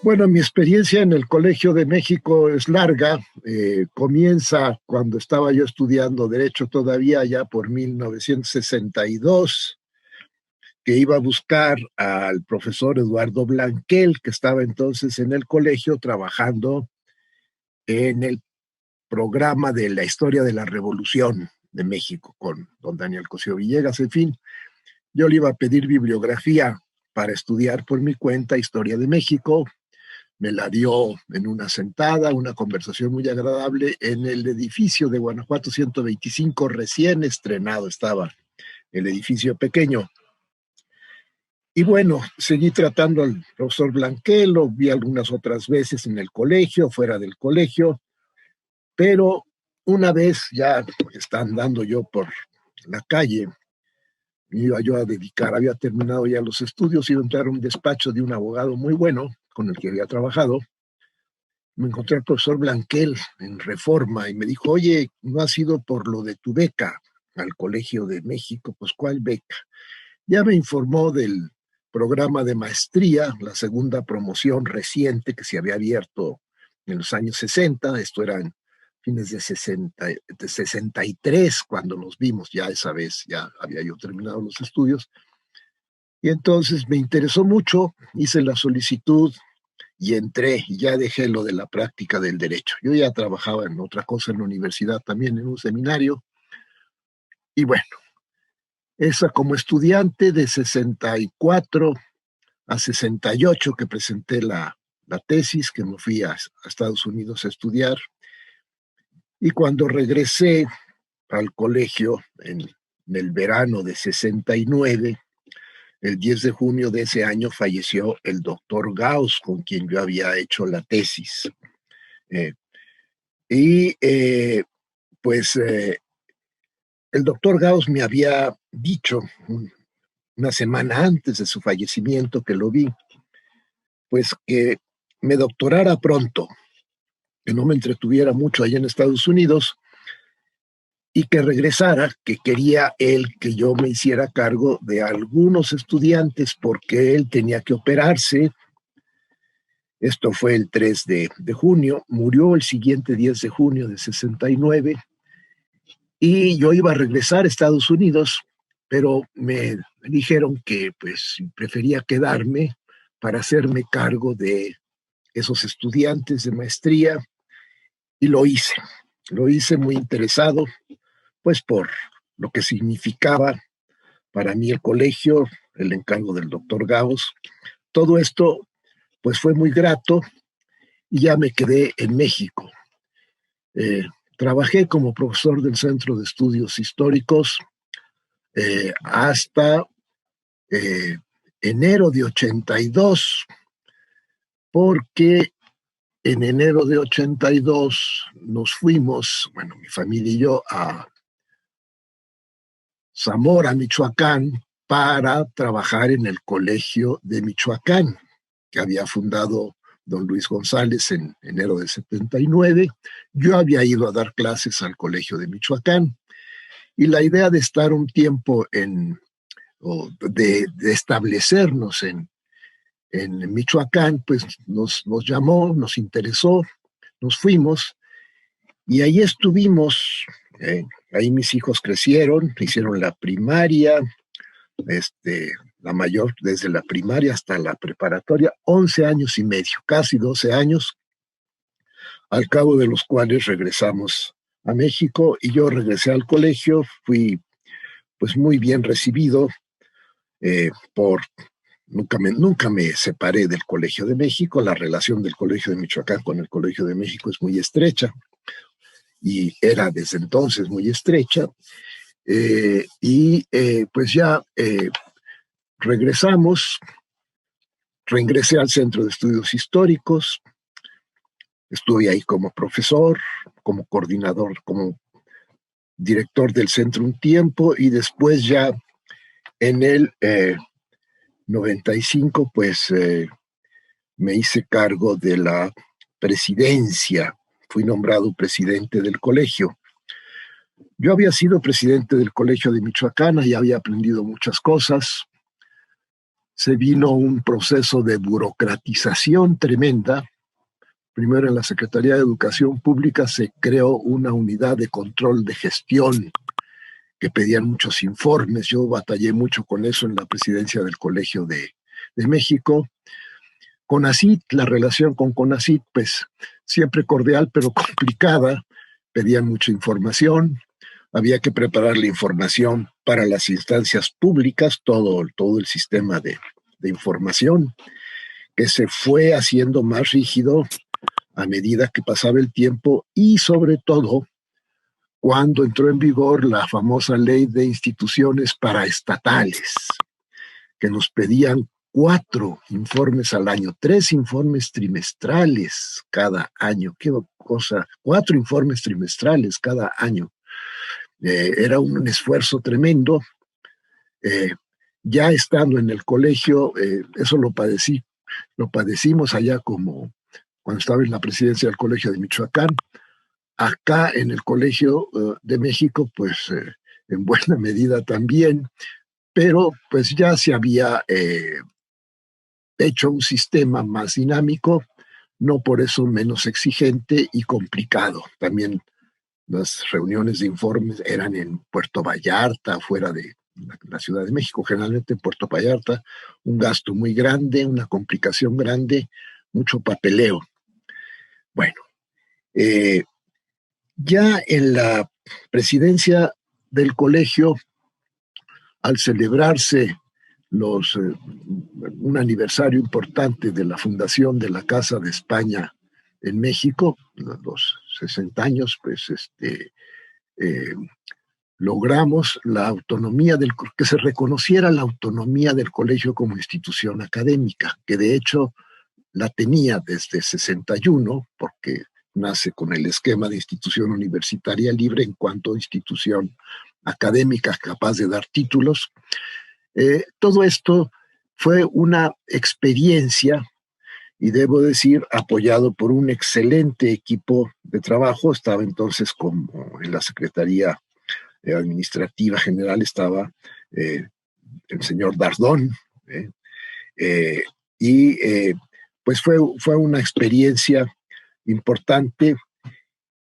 Bueno, mi experiencia en el Colegio de México es larga. Comienza cuando estaba yo estudiando Derecho todavía, ya por 1962, que iba a buscar al profesor Eduardo Blanquel, que estaba entonces en el colegio trabajando en el programa de la historia de la Revolución de México con don Daniel Cosío Villegas. En fin, yo le iba a pedir bibliografía para estudiar por mi cuenta Historia de México. Me la dio en una sentada, una conversación muy agradable en el edificio de Guanajuato 125, recién estrenado estaba el edificio pequeño. Y bueno, seguí tratando al profesor Blanquel, lo vi algunas otras veces en el colegio, fuera del colegio, pero una vez ya andando yo por la calle, me iba yo a dedicar, había terminado ya los estudios, iba a entrar a un despacho de un abogado muy bueno con el que había trabajado. Me encontré al profesor Blanquel en Reforma y me dijo, oye, ¿no has ido por lo de tu beca al Colegio de México? Pues, ¿cuál beca? Ya me informó del programa de maestría, la segunda promoción reciente que se había abierto en los años 60. Esto era en fines de 63, cuando nos vimos ya esa vez, ya había yo terminado los estudios. Y entonces me interesó mucho, hice la solicitud y entré, y ya dejé lo de la práctica del derecho. Yo ya trabajaba en otra cosa en la universidad también, en un seminario, y bueno, esa como estudiante de 64 a 68 que presenté la tesis, que me fui a Estados Unidos a estudiar, y cuando regresé al colegio en el verano de 69, el 10 de junio de ese año falleció el doctor Gauss, con quien yo había hecho la tesis. Eh, y pues el doctor Gauss me había dicho una semana antes de su fallecimiento que lo vi, pues que me doctorara pronto, que no me entretuviera mucho allá en Estados Unidos y que regresara, que quería él que yo me hiciera cargo de algunos estudiantes porque él tenía que operarse. Esto fue el 3 de junio, murió el siguiente 10 de junio de 69 y yo iba a regresar a Estados Unidos, pero me dijeron que pues prefería quedarme para hacerme cargo de esos estudiantes de maestría y lo hice muy interesado, pues por lo que significaba para mí el colegio, el encargo del doctor Gauss. Todo esto pues fue muy grato y ya me quedé en México. Eh, Trabajé como profesor del Centro de Estudios Históricos hasta eh, enero de 82, porque en enero de 82 nos fuimos, bueno, mi familia y yo, a Zamora, Michoacán, para trabajar en el Colegio de Michoacán, que había fundado don Luis González en enero de 79. Yo había ido a dar clases al Colegio de Michoacán y la idea de estar un tiempo o de establecernos en Michoacán, pues nos llamó, nos interesó, nos fuimos y ahí estuvimos. Ahí mis hijos crecieron, hicieron la primaria, la mayor desde la primaria hasta la preparatoria, 11 años y medio, casi 12 años, al cabo de los cuales regresamos a México y yo regresé al colegio, fui pues muy bien recibido por nunca me separé del Colegio de México. La relación del Colegio de Michoacán con el Colegio de México es muy estrecha y era desde entonces muy estrecha. Pues ya regresamos, reingresé al Centro de Estudios Históricos, estuve ahí como profesor, como coordinador, como director del centro un tiempo y después ya en el 95 pues me hice cargo de la presidencia, fui nombrado presidente del colegio. Yo había sido presidente del Colegio de Michoacán y había aprendido muchas cosas. se vino un proceso de burocratización tremenda. Primero en la Secretaría de Educación Pública se creó una unidad de control de gestión que pedían muchos informes. Yo batallé mucho con eso en la presidencia del Colegio de México. CONACYT, la relación con CONACYT, pues siempre cordial, pero complicada. Pedían mucha información, había que preparar la información para las instancias públicas, todo el sistema de información, que se fue haciendo más rígido a medida que pasaba el tiempo y sobre todo cuando entró en vigor la famosa ley de instituciones paraestatales, que nos pedían 4 informes al año, 3 informes trimestrales cada año. Qué cosa, 4 informes trimestrales cada año. Era un esfuerzo tremendo. Ya estando en el colegio, eso lo padecimos allá como cuando estaba en la presidencia del Colegio de Michoacán. Acá en el Colegio de México, pues en buena medida también, pero pues ya se había hecho un sistema más dinámico, no por eso menos exigente y complicado. También las reuniones de informes eran en Puerto Vallarta, fuera de la Ciudad de México, generalmente en Puerto Vallarta, un gasto muy grande, una complicación grande, mucho papeleo. Bueno, ya en la presidencia del colegio, al celebrarse un aniversario importante de la fundación de la Casa de España en México, los 60 años, pues eh, logramos la autonomía que se reconociera la autonomía del colegio como institución académica, que de hecho la tenía desde 61, porque nace con el esquema de institución universitaria libre en cuanto a institución académica capaz de dar títulos. Todo esto fue una experiencia, y debo decir, apoyado por un excelente equipo de trabajo. Estaba entonces como en la Secretaría Administrativa General, estaba el señor Dardón, y pues fue una experiencia importante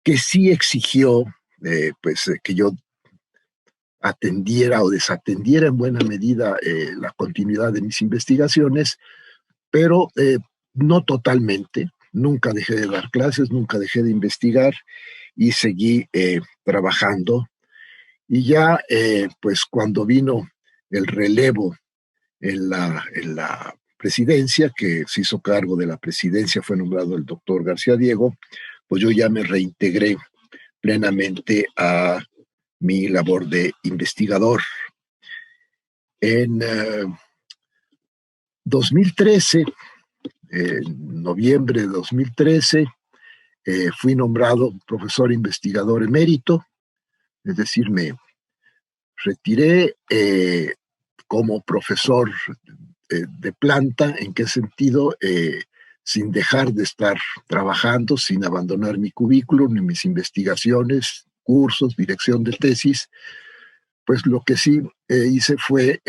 que sí exigió que yo atendiera o desatendiera en buena medida la continuidad de mis investigaciones, pero no totalmente. Nunca dejé de dar clases, nunca dejé de investigar y seguí trabajando. Y ya, pues cuando vino el relevo en la presidencia, que se hizo cargo de la presidencia, fue nombrado el doctor García Diego, pues yo ya me reintegré plenamente a mi labor de investigador. En 2013, en noviembre de 2013, fui nombrado profesor investigador emérito, es decir, me retiré como profesor de planta. ¿En qué sentido? Sin dejar de estar trabajando, sin abandonar mi cubículo, ni mis investigaciones, cursos, dirección de tesis. Pues lo que sí hice fue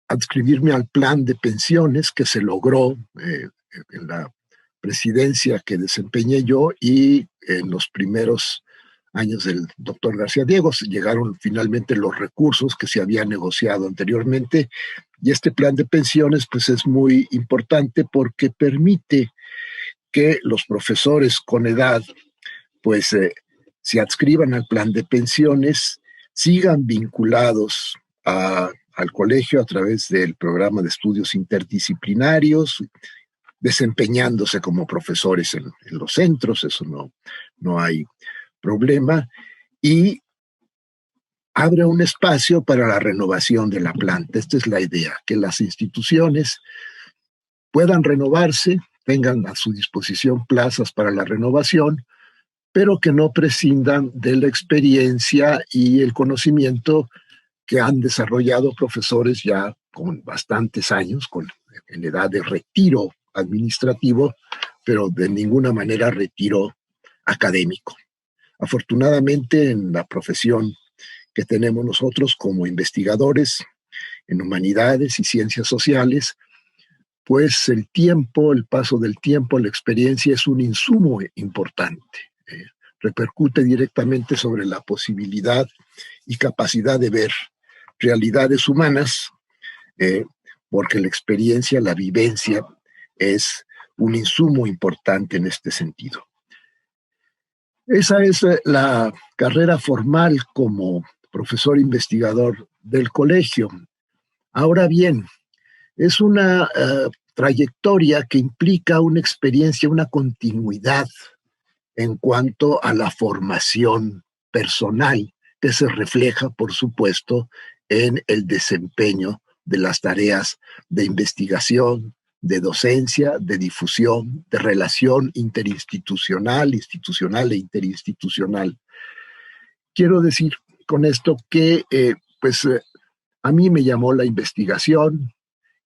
adscribirme al plan de pensiones que se logró en la presidencia que desempeñé yo, y en los primeros años del doctor García Diego llegaron finalmente los recursos que se habían negociado anteriormente, y este plan de pensiones pues es muy importante porque permite que los profesores con edad pues se adscriban al plan de pensiones, sigan vinculados al colegio a través del programa de estudios interdisciplinarios, desempeñándose como profesores en los centros. Eso no hay problema, y abre un espacio para la renovación de la planta. Esta es la idea, que las instituciones puedan renovarse, tengan a su disposición plazas para la renovación, pero que no prescindan de la experiencia y el conocimiento que han desarrollado profesores ya con bastantes años, en edad de retiro administrativo, pero de ninguna manera retiro académico. Afortunadamente, en la profesión que tenemos nosotros como investigadores en humanidades y ciencias sociales, pues el tiempo, el paso del tiempo, la experiencia es un insumo importante. Repercute directamente sobre la posibilidad y capacidad de ver realidades humanas, porque la experiencia, la vivencia es un insumo importante en este sentido. Esa es la carrera formal como profesor investigador del colegio. Ahora bien, es una trayectoria que implica una experiencia, una continuidad en cuanto a la formación personal, que se refleja, por supuesto, en el desempeño de las tareas de investigación, de docencia, de difusión, de relación interinstitucional, institucional e interinstitucional. Quiero decir con esto que, a mí me llamó la investigación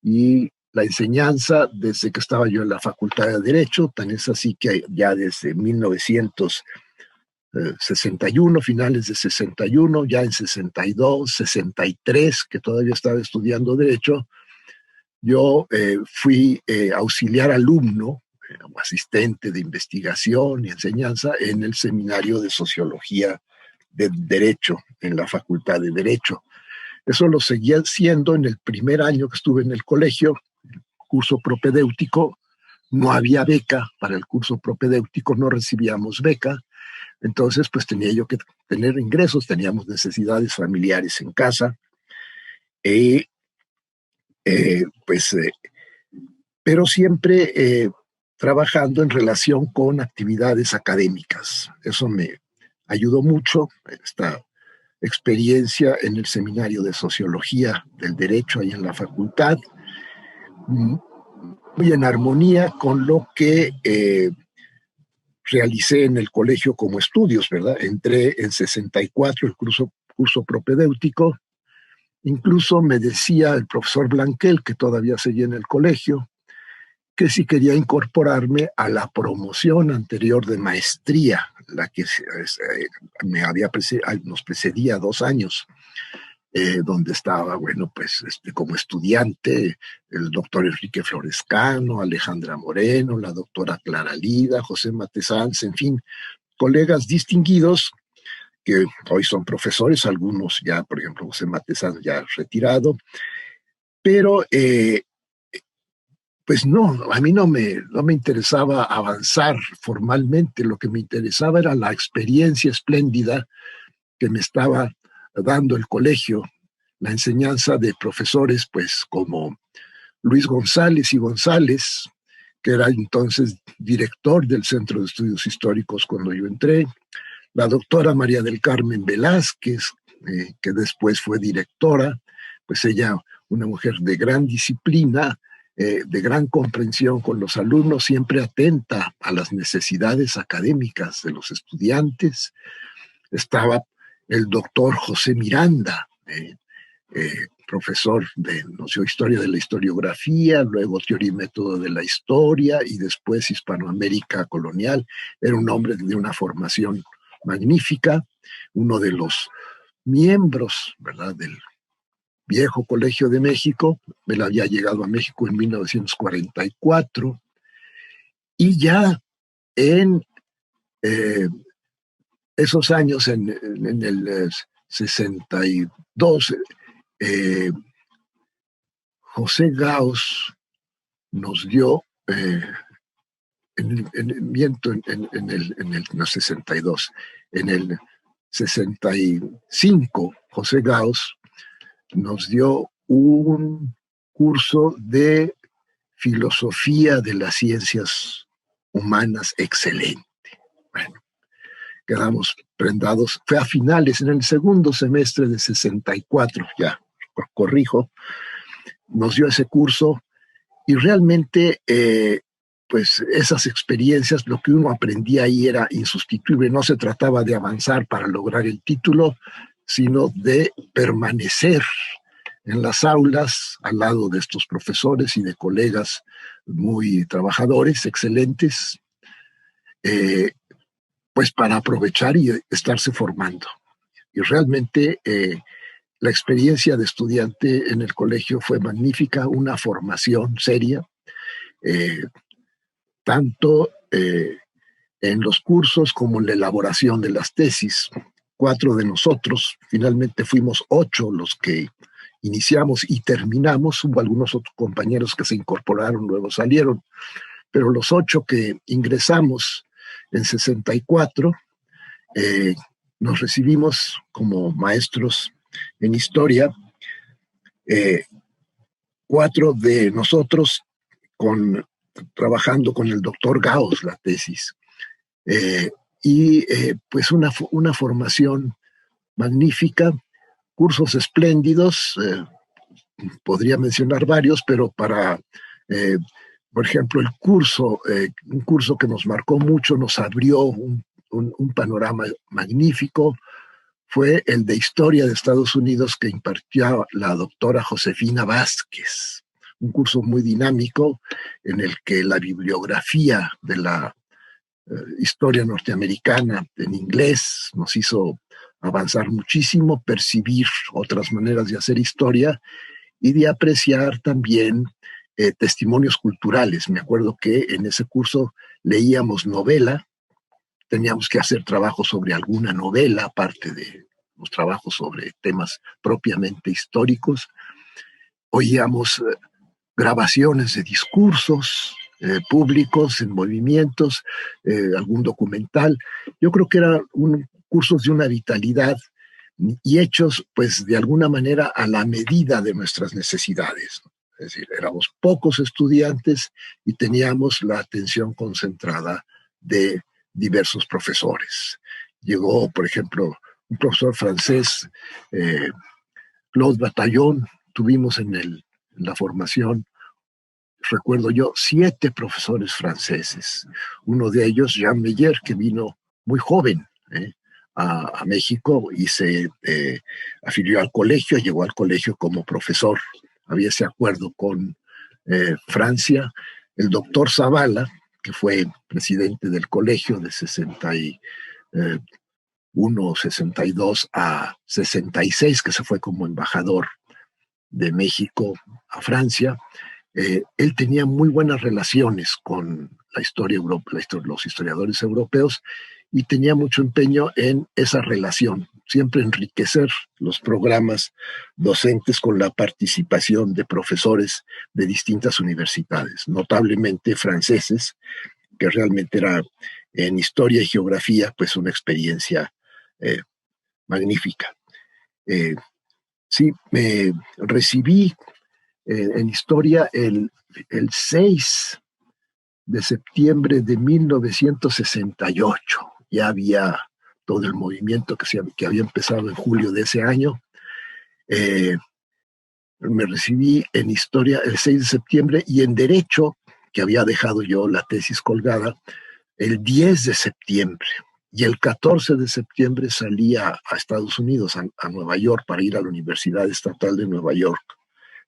y la enseñanza desde que estaba yo en la Facultad de Derecho, tan es así que ya desde 1961, finales de 61, ya en 62, 63, que todavía estaba estudiando Derecho, yo fui auxiliar alumno, asistente de investigación y enseñanza en el Seminario de Sociología de Derecho, en la Facultad de Derecho. Eso lo seguía siendo en el primer año que estuve en el colegio, curso propedéutico. No había beca para el curso propedéutico, no recibíamos beca. Entonces, pues tenía yo que tener ingresos, teníamos necesidades familiares en casa. Eh, eh, pues, eh, pero siempre trabajando en relación con actividades académicas. Eso me ayudó mucho, esta experiencia en el Seminario de Sociología del Derecho, ahí en la facultad, muy en armonía con lo que realicé en el colegio como estudios, ¿verdad? Entré en 64, el curso propedéutico. Incluso me decía el profesor Blanquel, que todavía seguía en el colegio, que si quería incorporarme a la promoción anterior de maestría, la que nos precedía 2 años, donde estaba, bueno, pues como estudiante, el doctor Enrique Florescano, Alejandra Moreno, la doctora Clara Lida, José Matesanz, en fin, colegas distinguidos que hoy son profesores, algunos ya, por ejemplo, José Matesanz ya retirado, pero pues no, a mí no me interesaba avanzar formalmente, lo que me interesaba era la experiencia espléndida que me estaba dando el colegio, la enseñanza de profesores pues como Luis González y González, que era entonces director del Centro de Estudios Históricos cuando yo entré, la doctora María del Carmen Velázquez, que después fue directora, pues ella, una mujer de gran disciplina, de gran comprensión con los alumnos, siempre atenta a las necesidades académicas de los estudiantes. Estaba el doctor José Miranda, profesor de Historia de la Historiografía, luego Teoría y Método de la Historia y después Hispanoamérica Colonial. Era un hombre de una formación magnífica, uno de los miembros, ¿verdad?, del viejo Colegio de México. Él había llegado a México en 1944 y ya en esos años, en el 62, José Gauss nos dio, no 62, en el 65, José Gauss nos dio un curso de filosofía de las ciencias humanas excelente. Bueno, quedamos prendados. Fue a finales, en el segundo semestre de 64, ya corrijo, nos dio ese curso y realmente, pues esas experiencias, lo que uno aprendía ahí era insustituible. No se trataba de avanzar para lograr el título, sino de permanecer en las aulas al lado de estos profesores y de colegas muy trabajadores, excelentes, pues para aprovechar y estarse formando. Y realmente La experiencia de estudiante en el colegio fue magnífica, una formación seria, eh, tanto en los cursos como en la elaboración de las tesis. 4 de nosotros, finalmente fuimos 8 los que iniciamos y terminamos. Hubo algunos otros compañeros que se incorporaron, luego salieron, pero los 8 que ingresamos en 64 eh, nos recibimos como maestros en historia. 4 de nosotros trabajando con el doctor Gauss la tesis. Pues una formación magnífica, cursos espléndidos, podría mencionar varios, pero por ejemplo, un curso que nos marcó mucho, nos abrió un panorama magnífico, fue el de Historia de Estados Unidos que impartía la doctora Josefina Vázquez, un curso muy dinámico en el que la bibliografía de la historia norteamericana en inglés nos hizo avanzar muchísimo, percibir otras maneras de hacer historia y de apreciar también testimonios culturales. Me acuerdo que en ese curso leíamos novela, teníamos que hacer trabajo sobre alguna novela, aparte de los trabajos sobre temas propiamente históricos. Oíamos grabaciones de discursos públicos en movimientos, algún documental. Yo creo que eran cursos de una vitalidad y hechos, pues, de alguna manera a la medida de nuestras necesidades. Es decir, éramos pocos estudiantes y teníamos la atención concentrada de diversos profesores. Llegó, por ejemplo, un profesor francés, Claude Bataillon. Tuvimos en la formación, recuerdo yo, 7 profesores franceses. Uno de ellos, Jean Meyer, que vino muy joven a México y se afilió al colegio, llegó al colegio como profesor. Había ese acuerdo con Francia. El doctor Zavala, que fue presidente del colegio de 61, 62 a 66, que se fue como embajador de México a Francia. Él tenía muy buenas relaciones con la historia los historiadores europeos, y tenía mucho empeño en esa relación, siempre enriquecer los programas docentes con la participación de profesores de distintas universidades, notablemente franceses, que realmente era en historia y geografía pues una experiencia magnífica. Sí, me recibí en historia el 6 de septiembre de 1968. Ya había todo el movimiento que había empezado en julio de ese año. Me recibí en historia el 6 de septiembre y en derecho, que había dejado yo la tesis colgada, el 10 de septiembre. Y el 14 de septiembre salí a Estados Unidos, a Nueva York, para ir a la Universidad Estatal de Nueva York,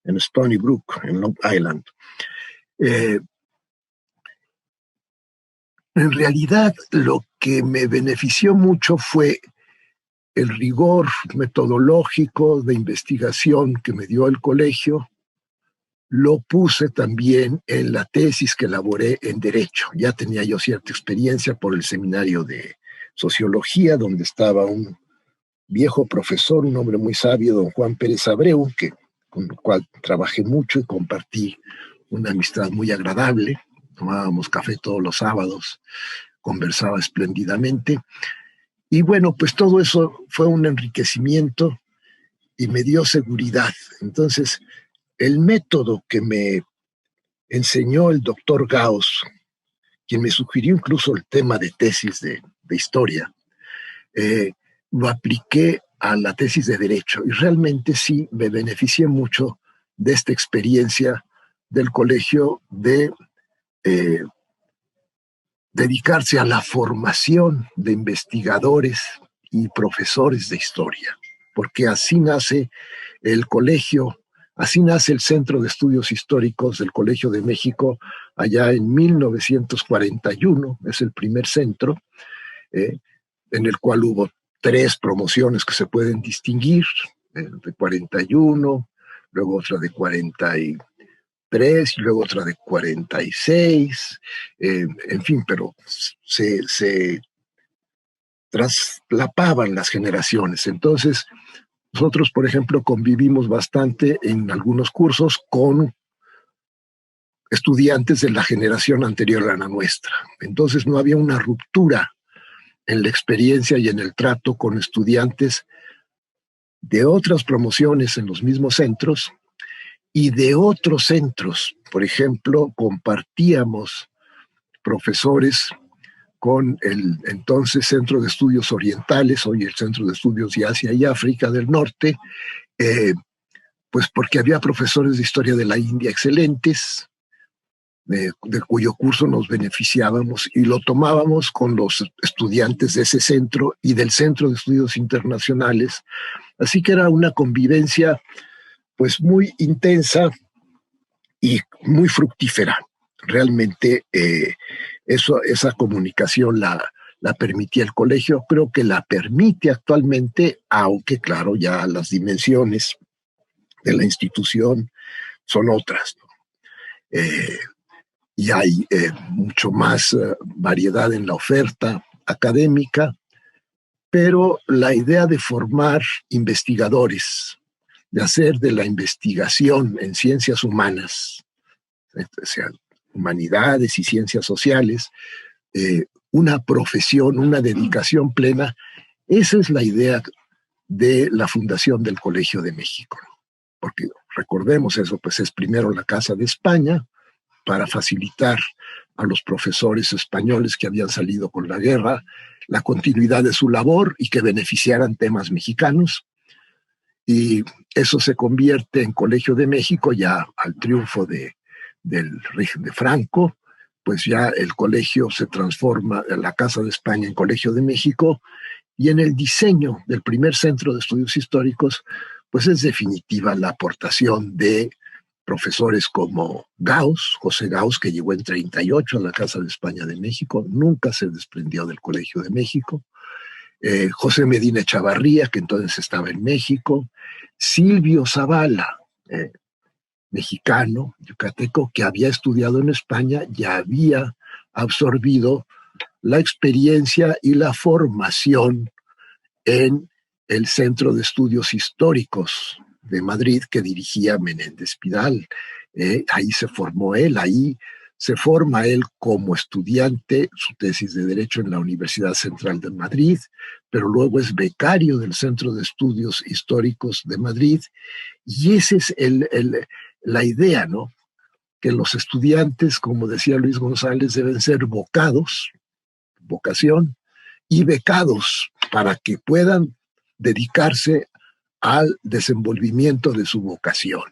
en Stony Brook, en Long Island. En realidad, lo que me benefició mucho fue el rigor metodológico de investigación que me dio el colegio. Lo puse también en la tesis que elaboré en Derecho. Ya tenía yo cierta experiencia por el seminario de Sociología, donde estaba un viejo profesor, un hombre muy sabio, don Juan Pérez Abreu, con el cual trabajé mucho y compartí una amistad muy agradable. Tomábamos café todos los sábados, conversaba espléndidamente. Y bueno, pues todo eso fue un enriquecimiento y me dio seguridad. Entonces, el método que me enseñó el doctor Gauss, quien me sugirió incluso el tema de tesis de historia, lo apliqué a la tesis de Derecho y realmente sí me beneficié mucho de esta experiencia del colegio de dedicarse a la formación de investigadores y profesores de historia, porque así nace el colegio, así nace el Centro de Estudios Históricos del Colegio de México allá en 1941, es el primer centro, en el cual hubo 3 promociones que se pueden distinguir. de 41, luego otra de 43, y luego otra de 46, en fin, pero se traslapaban las generaciones. Entonces, nosotros, por ejemplo, convivimos bastante en algunos cursos con estudiantes de la generación anterior a la nuestra. Entonces no había una ruptura en la experiencia y en el trato con estudiantes de otras promociones en los mismos centros y de otros centros. Por ejemplo, compartíamos profesores con el entonces Centro de Estudios Orientales, hoy el Centro de Estudios de Asia y África del Norte, pues porque había profesores de historia de la India excelentes, de cuyo curso nos beneficiábamos y lo tomábamos con los estudiantes de ese centro y del Centro de Estudios Internacionales. Así que era una convivencia pues muy intensa y muy fructífera. Realmente esa comunicación la permitía el colegio, creo que la permite actualmente, aunque claro, ya las dimensiones de la institución son otras, ¿no? Y hay mucho más variedad en la oferta académica, pero la idea de formar investigadores, de hacer de la investigación en ciencias humanas, o sea, humanidades y ciencias sociales, una profesión, una dedicación plena, esa es la idea de la fundación del Colegio de México. Porque recordemos eso, pues es primero la Casa de España, para facilitar a los profesores españoles que habían salido con la guerra la continuidad de su labor y que beneficiaran temas mexicanos. Y eso se convierte en Colegio de México ya al triunfo del régimen de Franco, pues ya el colegio se transforma, la Casa de España, en Colegio de México, y en el diseño del primer centro de estudios históricos, pues es definitiva la aportación de profesores como Gauss, José Gauss, que llegó en 38 a la Casa de España de México, nunca se desprendió del Colegio de México, José Medina Chavarría, que entonces estaba en México, Silvio Zavala, mexicano, yucateco, que había estudiado en España, ya había absorbido la experiencia y la formación en el Centro de Estudios Históricos de Madrid que dirigía Menéndez Pidal. Ahí se formó él, ahí se forma él como estudiante, su tesis de Derecho en la Universidad Central de Madrid, pero luego es becario del Centro de Estudios Históricos de Madrid, y esa es la idea, ¿no? Que los estudiantes, como decía Luis González, deben ser vocados, vocación, y becados para que puedan dedicarse al desenvolvimiento de su vocación.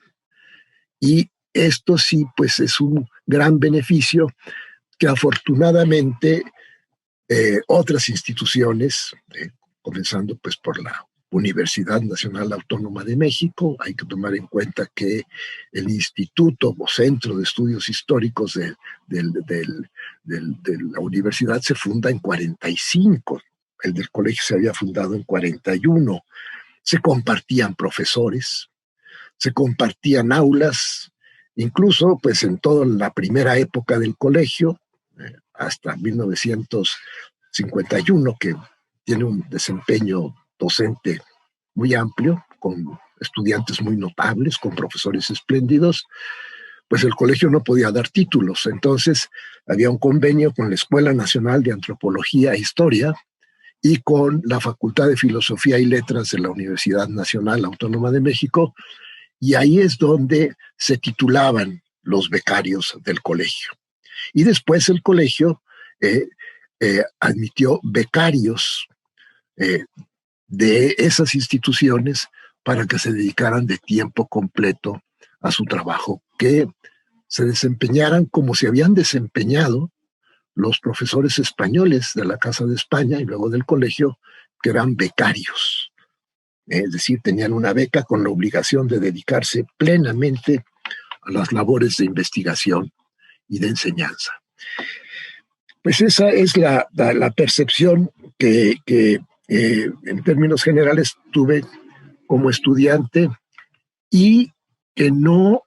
Y esto sí, pues es un gran beneficio que afortunadamente otras instituciones, comenzando pues por la Universidad Nacional Autónoma de México, hay que tomar en cuenta que el Instituto o Centro de Estudios Históricos de la universidad se funda en 45, el del colegio se había fundado en 41, se compartían profesores, se compartían aulas, incluso pues en toda la primera época del colegio, hasta 1951, que tiene un desempeño docente muy amplio, con estudiantes muy notables, con profesores espléndidos, pues el colegio no podía dar títulos. Entonces había un convenio con la Escuela Nacional de Antropología e Historia y con la Facultad de Filosofía y Letras de la Universidad Nacional Autónoma de México, y ahí es donde se titulaban los becarios del colegio. Y después el colegio admitió becarios de esas instituciones para que se dedicaran de tiempo completo a su trabajo, que se desempeñaran como se habían desempeñado los profesores españoles de la Casa de España y luego del colegio, que eran becarios. Es decir, tenían una beca con la obligación de dedicarse plenamente a las labores de investigación y de enseñanza. Pues esa es la percepción que en términos generales tuve como estudiante y que no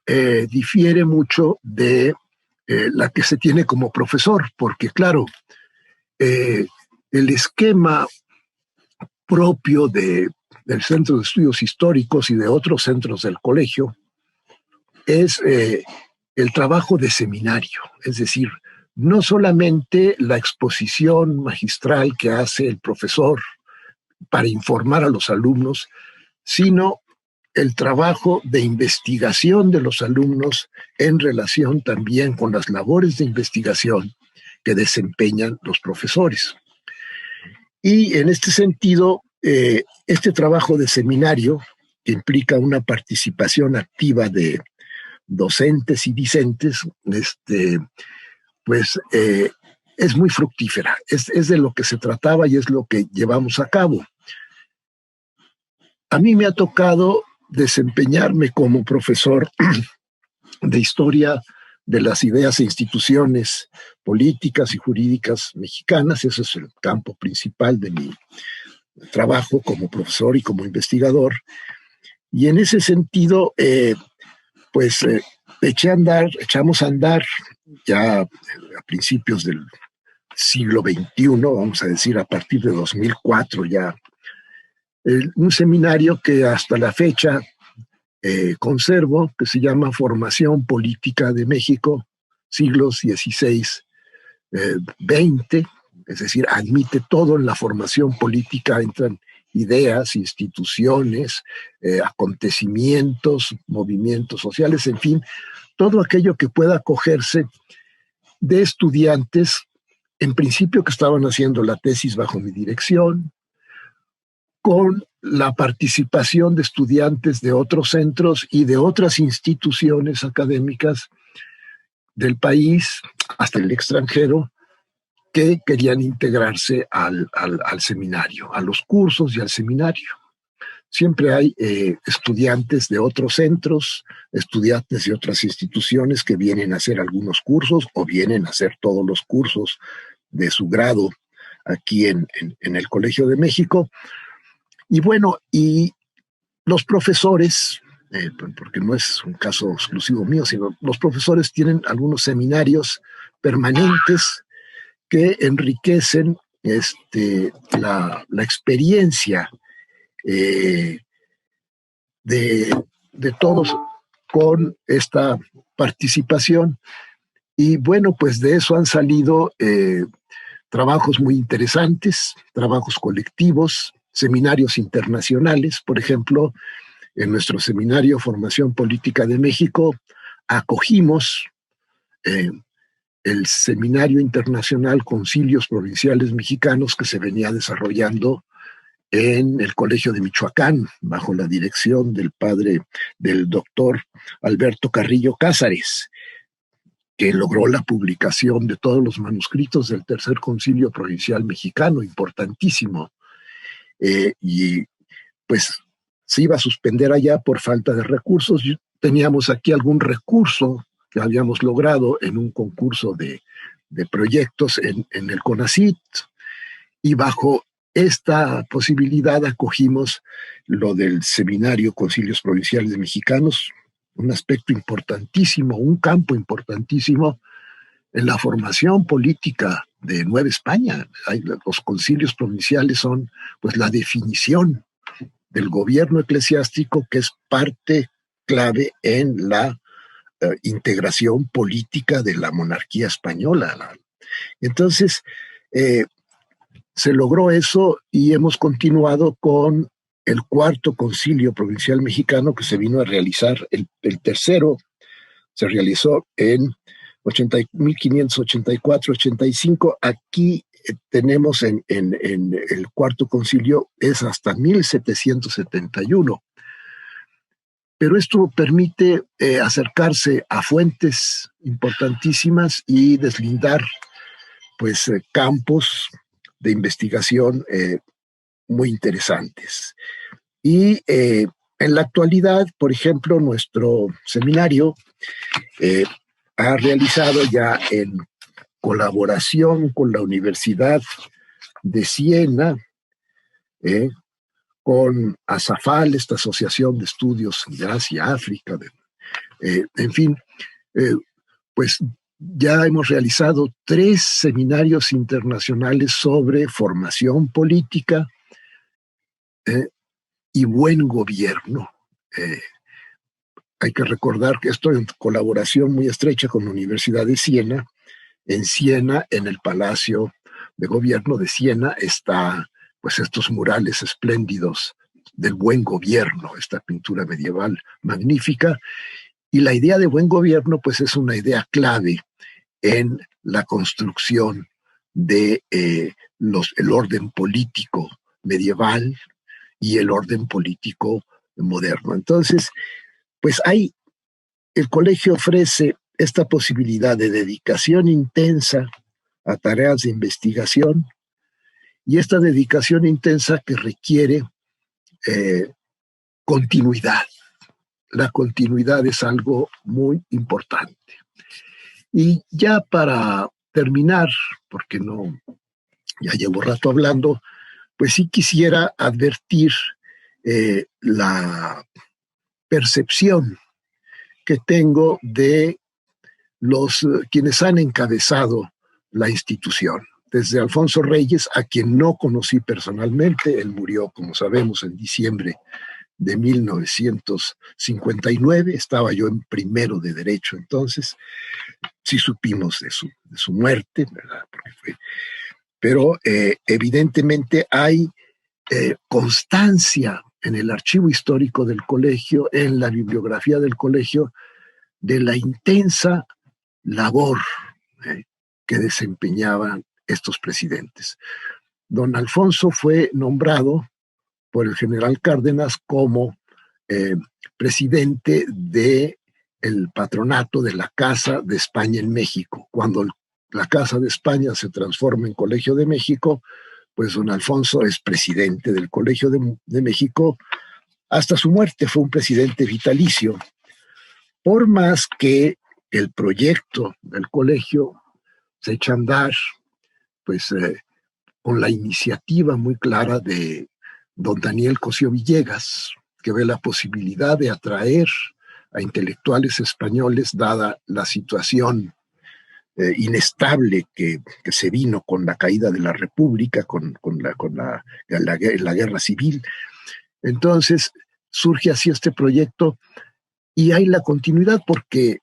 difiere mucho de la que se tiene como profesor, porque claro, el esquema propio del Centro de Estudios Históricos y de otros centros del colegio es el trabajo de seminario, es decir, no solamente la exposición magistral que hace el profesor para informar a los alumnos, sino el trabajo de investigación de los alumnos en relación también con las labores de investigación que desempeñan los profesores. Y en este sentido, este trabajo de seminario, que implica una participación activa de docentes y discentes, pues es muy fructífera, es de lo que se trataba y es lo que llevamos a cabo. A mí me ha tocado desempeñarme como profesor de historia de las ideas e instituciones políticas y jurídicas mexicanas. Ese es el campo principal de mi trabajo como profesor y como investigador. Y en ese sentido, pues echamos a andar ya a principios del siglo XXI, vamos a decir a partir de 2004 ya, un seminario que hasta la fecha conservo, que se llama Formación Política de México, siglos XVI, XX, es decir, admite todo en la formación política, entran ideas, instituciones, acontecimientos, movimientos sociales, en fin, todo aquello que pueda acogerse de estudiantes, en principio que estaban haciendo la tesis bajo mi dirección, con la participación de estudiantes de otros centros y de otras instituciones académicas del país hasta el extranjero que querían integrarse al seminario, a los cursos y al seminario. Siempre hay estudiantes de otros centros, estudiantes de otras instituciones que vienen a hacer algunos cursos o vienen a hacer todos los cursos de su grado aquí en el Colegio de México. Y bueno, y los profesores, porque no es un caso exclusivo mío, sino los profesores tienen algunos seminarios permanentes que enriquecen la experiencia de todos con esta participación. Y bueno, pues de eso han salido trabajos muy interesantes, trabajos colectivos, seminarios internacionales. Por ejemplo, en nuestro seminario Formación Política de México acogimos el Seminario Internacional Concilios Provinciales Mexicanos que se venía desarrollando en el Colegio de Michoacán, bajo la dirección del doctor Alberto Carrillo Cázares, que logró la publicación de todos los manuscritos del Tercer Concilio Provincial Mexicano, importantísimo. Y pues se iba a suspender allá por falta de recursos. Teníamos aquí algún recurso que habíamos logrado en un concurso de proyectos en el CONACYT, y bajo esta posibilidad acogimos lo del Seminario Concilios Provinciales Mexicanos, un aspecto importantísimo, un campo importantísimo en la formación política de Nueva España. Los concilios provinciales son pues la definición del gobierno eclesiástico, que es parte clave en la integración política de la monarquía española. Entonces, se logró eso y hemos continuado con el cuarto concilio provincial mexicano que se vino a realizar. El tercero se realizó en 1584-85. Aquí tenemos en el cuarto concilio, es hasta 1771. Pero esto permite acercarse a fuentes importantísimas y deslindar pues campos de investigación muy interesantes. Y en la actualidad, por ejemplo, nuestro seminario ha realizado ya en colaboración con la Universidad de Siena, con ASAFAL, esta Asociación de Estudios de Asia, África, en fin, pues ya hemos realizado 3 seminarios internacionales sobre formación política y buen gobierno. Hay que recordar que esto en colaboración muy estrecha con la Universidad de Siena. En Siena, en el Palacio de Gobierno de Siena, está pues estos murales espléndidos del buen gobierno, esta pintura medieval magnífica. Y la idea de buen gobierno pues es una idea clave en la construcción de el orden político medieval y el orden político moderno. Entonces, pues el colegio ofrece esta posibilidad de dedicación intensa a tareas de investigación y esta dedicación intensa que requiere continuidad. La continuidad es algo muy importante. Y ya para terminar, porque no, ya llevo rato hablando, pues sí quisiera advertir la percepción que tengo de quienes han encabezado la institución. Desde Alfonso Reyes, a quien no conocí personalmente, él murió, como sabemos, en diciembre de 1959, estaba yo en primero de Derecho entonces, sí supimos de su muerte, ¿verdad? Pero evidentemente hay constancia en el archivo histórico del colegio, en la bibliografía del colegio, de la intensa labor que desempeñaban estos presidentes. Don Alfonso fue nombrado por el general Cárdenas como presidente del patronato de la Casa de España en México. Cuando la Casa de España se transforma en Colegio de México, pues don Alfonso es presidente del Colegio de México hasta su muerte. Fue un presidente vitalicio, por más que el proyecto del colegio se echa a andar, pues con la iniciativa muy clara de don Daniel Cosío Villegas, que ve la posibilidad de atraer a intelectuales españoles, dada la situación inestable que se vino con la caída de la República, con la guerra civil. Entonces surge así este proyecto y hay la continuidad porque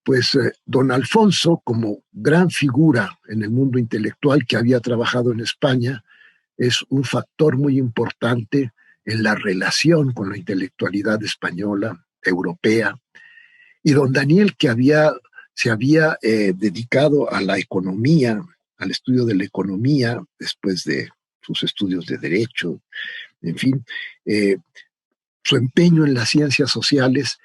pues don Alfonso, como gran figura en el mundo intelectual que había trabajado en España, es un factor muy importante en la relación con la intelectualidad española, europea. Y don Daniel, que se había dedicado a la economía, al estudio de la economía, después de sus estudios de derecho, en fin, su empeño en las ciencias sociales,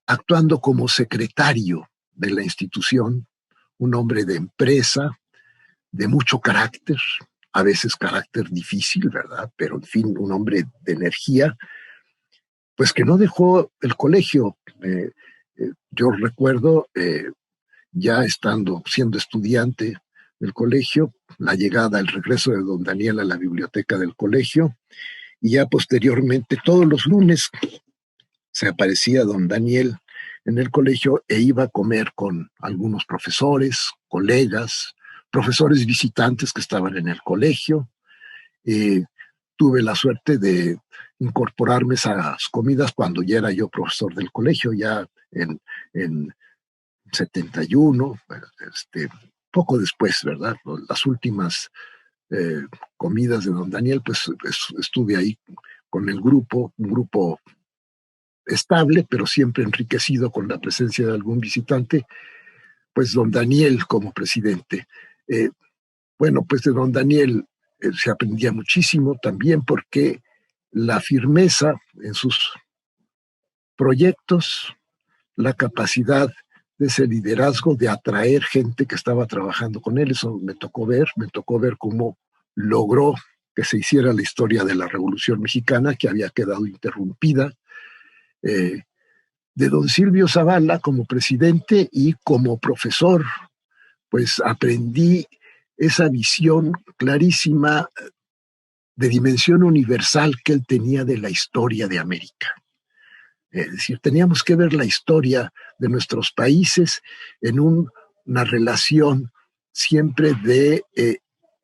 actuando como secretario de la institución, un hombre de empresa, de mucho carácter, a veces carácter difícil, ¿verdad? Pero en fin, un hombre de energía, pues que no dejó el colegio. Yo recuerdo, ya siendo estudiante del colegio, la llegada, el regreso de don Daniel a la biblioteca del colegio, y ya posteriormente, todos los lunes, se aparecía don Daniel en el colegio e iba a comer con algunos profesores, colegas, profesores visitantes que estaban en el colegio. Tuve la suerte de incorporarme a esas comidas cuando ya era yo profesor del colegio, ya en 71, poco después, ¿verdad? Las últimas comidas de don Daniel, pues estuve ahí con el grupo, un grupo estable, pero siempre enriquecido con la presencia de algún visitante, pues don Daniel como presidente. Bueno, pues de don Daniel se aprendía muchísimo también porque la firmeza en sus proyectos, la capacidad de ese liderazgo, de atraer gente que estaba trabajando con él, eso me tocó ver cómo logró que se hiciera la historia de la Revolución Mexicana, que había quedado interrumpida, de don Silvio Zavala como presidente y como profesor, pues aprendí esa visión clarísima de dimensión universal que él tenía de la historia de América. Es decir, teníamos que ver la historia de nuestros países en una relación siempre de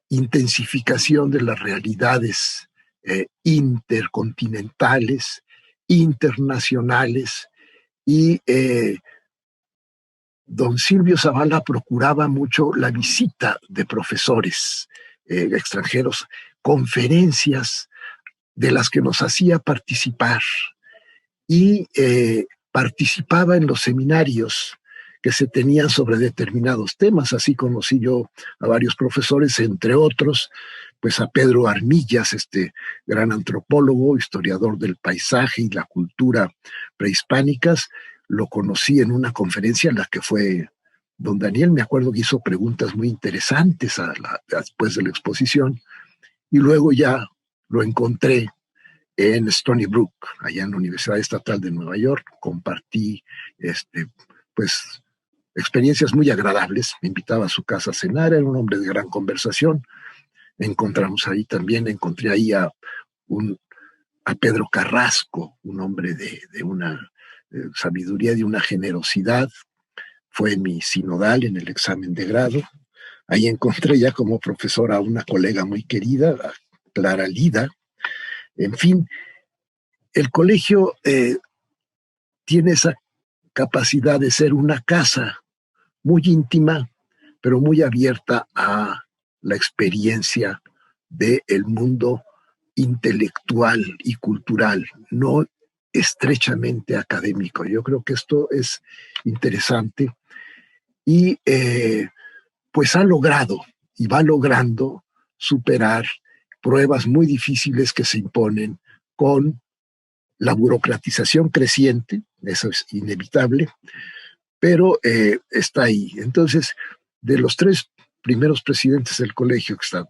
intensificación de las realidades intercontinentales, internacionales, y don Silvio Zavala procuraba mucho la visita de profesores extranjeros, conferencias de las que nos hacía participar, y participaba en los seminarios que se tenían sobre determinados temas. Así conocí yo a varios profesores, entre otros, pues a Pedro Armillas, este gran antropólogo, historiador del paisaje y la cultura prehispánicas. Lo conocí en una conferencia en la que fue don Daniel, me acuerdo que hizo preguntas muy interesantes después de la exposición, y luego ya lo encontré en Stony Brook, allá en la Universidad Estatal de Nueva York. Compartí pues experiencias muy agradables. Me invitaba a su casa a cenar, era un hombre de gran conversación. Encontré ahí a Pedro Carrasco, un hombre de una sabiduría, de una generosidad. Fue mi sinodal en el examen de grado. Ahí encontré ya como profesora a una colega muy querida, a Clara Lida. En fin, el colegio tiene esa capacidad de ser una casa muy íntima, pero muy abierta a la experiencia del mundo intelectual y cultural, no estrechamente académico. Yo creo que esto es interesante y pues ha logrado y va logrando superar pruebas muy difíciles que se imponen con la burocratización creciente. Eso es inevitable, pero está ahí. Entonces, de los 3 primeros presidentes del colegio, que está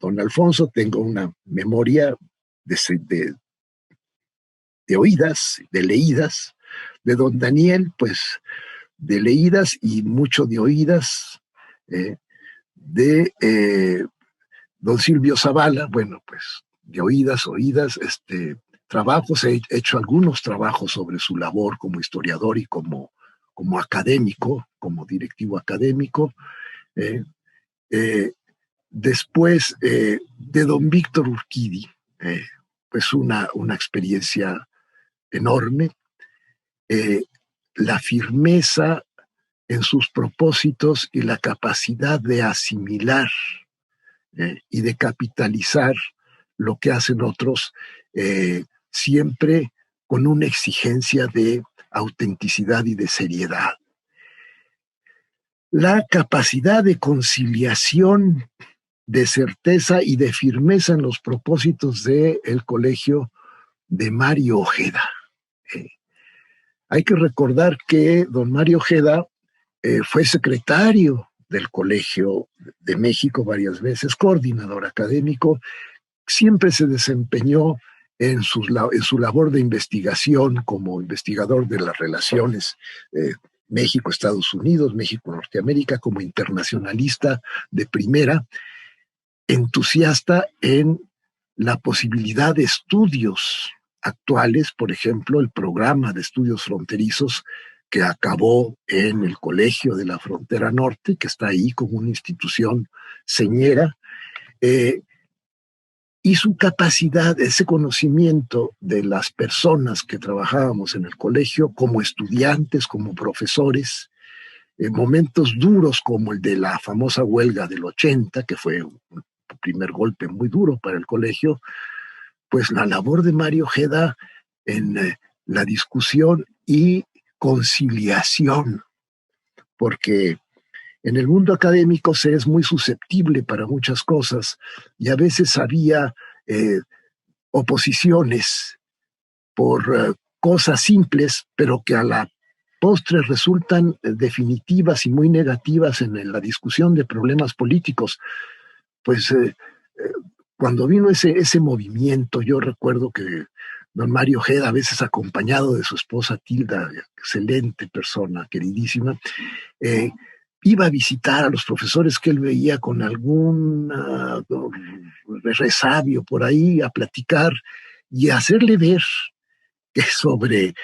don Alfonso, tengo una memoria de oídas, de leídas. De don Daniel, pues de leídas y mucho de oídas. De don Silvio Zavala, bueno, pues de oídas, trabajos. He hecho algunos trabajos sobre su labor como historiador y como académico, como directivo académico. Después de don Víctor Urquidi, pues una experiencia enorme. La firmeza en sus propósitos y la capacidad de asimilar y de capitalizar lo que hacen otros, siempre con una exigencia de autenticidad y de seriedad. La capacidad de conciliación, de certeza y de firmeza en los propósitos del colegio de Mario Ojeda. Hay que recordar que don Mario Ojeda fue secretario del Colegio de México varias veces, coordinador académico, siempre se desempeñó en su labor de investigación como investigador de las relaciones México-Estados Unidos, México-Norteamérica, como internacionalista de primera, entusiasta en la posibilidad de estudios actuales, por ejemplo, el programa de estudios fronterizos que acabó en el Colegio de la Frontera Norte, que está ahí como una institución señera, y su capacidad, ese conocimiento de las personas que trabajábamos en el colegio, como estudiantes, como profesores, en momentos duros como el de la famosa huelga del 80, que fue un primer golpe muy duro para el colegio, pues la labor de Mario Ojeda en la discusión y conciliación, porque en el mundo académico se es muy susceptible para muchas cosas y a veces había oposiciones por cosas simples, pero que a la postre resultan definitivas y muy negativas en la discusión de problemas políticos. Pues cuando vino ese movimiento, yo recuerdo que don Mario Ojeda, a veces acompañado de su esposa Tilda, excelente persona, queridísima, iba a visitar a los profesores que él veía con algún resabio por ahí, a platicar y a hacerle ver que sobre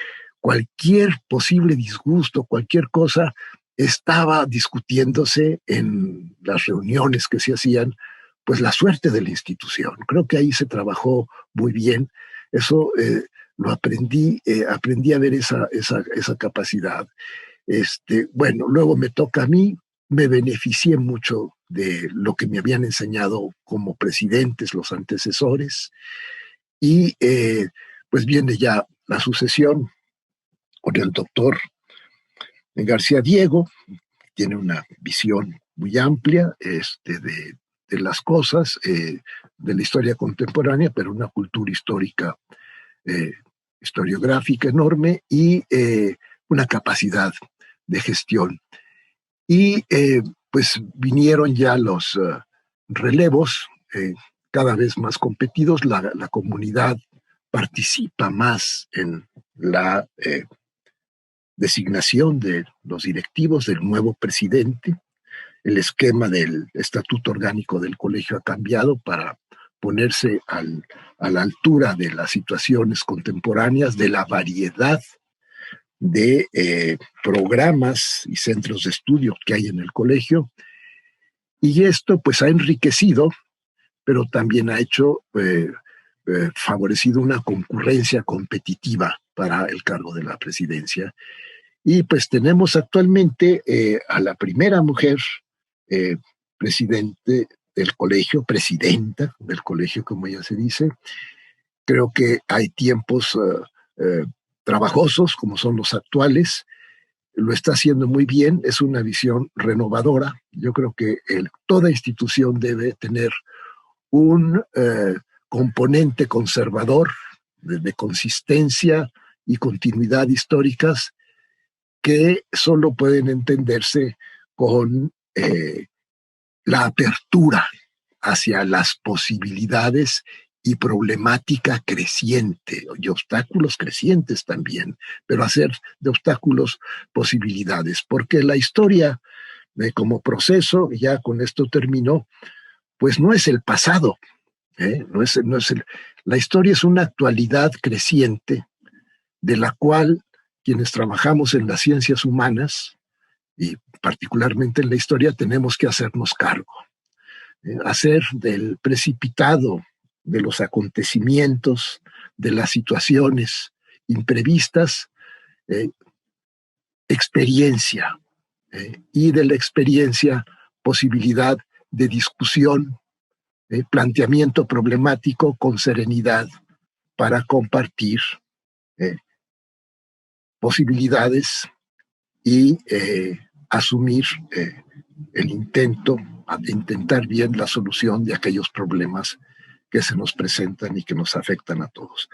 cualquier posible disgusto, cualquier cosa, estaba discutiéndose en las reuniones que se hacían, pues la suerte de la institución. Creo que ahí se trabajó muy bien. Eso lo aprendí, aprendí a ver esa capacidad. Bueno, luego me toca a mí, me beneficié mucho de lo que me habían enseñado como presidentes, los antecesores, y pues viene ya la sucesión con el doctor García Diego, tiene una visión muy amplia de las cosas, de la historia contemporánea, pero una cultura histórica, eh, historiográfica enorme y una capacidad de gestión. Y pues vinieron ya los relevos cada vez más competidos, la comunidad participa más en la designación de los directivos del nuevo presidente. El esquema del estatuto orgánico del colegio ha cambiado para ponerse a la altura de las situaciones contemporáneas, de la variedad de programas y centros de estudio que hay en el colegio. Y esto pues ha enriquecido, pero también ha hecho, favorecido una concurrencia competitiva para el cargo de la presidencia. Y pues tenemos actualmente a la primera mujer eh, presidente del colegio, presidenta del colegio, como ya se dice. Creo que hay tiempos trabajosos, como son los actuales. Lo está haciendo muy bien, es una visión renovadora. Yo creo que toda institución debe tener un componente conservador de consistencia y continuidad históricas que solo pueden entenderse con la apertura hacia las posibilidades y problemática creciente y obstáculos crecientes también, pero hacer de obstáculos posibilidades, porque la historia como proceso, ya con esto terminó, pues no es el pasado, la historia es una actualidad creciente de la cual quienes trabajamos en las ciencias humanas y particularmente en la historia tenemos que hacernos cargo, hacer del precipitado de los acontecimientos, de las situaciones imprevistas, eh, experiencia, y de la experiencia posibilidad de discusión, planteamiento problemático con serenidad para compartir eh, posibilidades y asumir el intento de intentar bien la solución de aquellos problemas que se nos presentan y que nos afectan a todos.